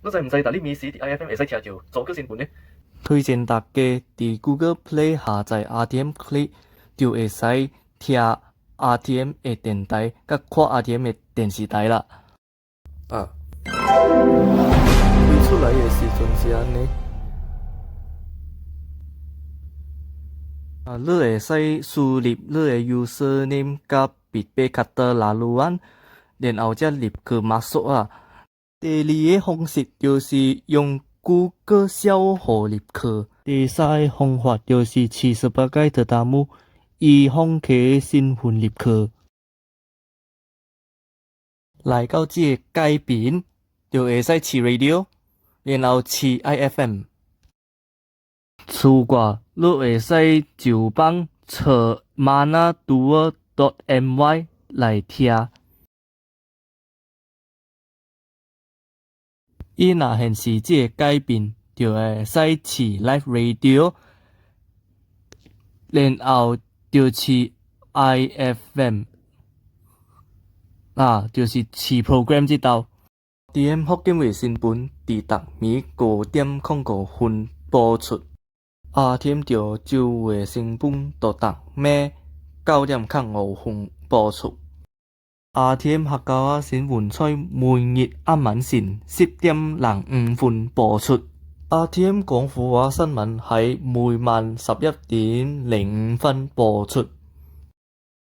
你知唔知？但你每時啲 IFM 會使聽到早個新聞呢？推薦大家伫 Google Play 下載 RTM Click，就會使聽 RTM 嘅電台，甲看 RTM 嘅電視台啦。啊，推出來嘅時陣是安尼。你會使輸入你嘅 username 甲必備卡特拉魯安，然後才入去碼鎖啊。第二個方式就是用 Google 小號入去。第三個方法就是78個特大母以放棄身份入去。來到這個界面，就會使試 radio， 然後試 IFM。此外，你會使就幫找 manadua.my 來聽。伊若顯示這個界面，就會使試 live radio， 然後就試 IFM， 就是試 program 這道。RTM 福建話新聞佇逐暝5:05播出。RTM 潮州話新聞佇逐暝9:05播出。RTM 客家新聞在每日暗晚前10:05播出。RTM 廣府話新聞喺每晚11:05播出。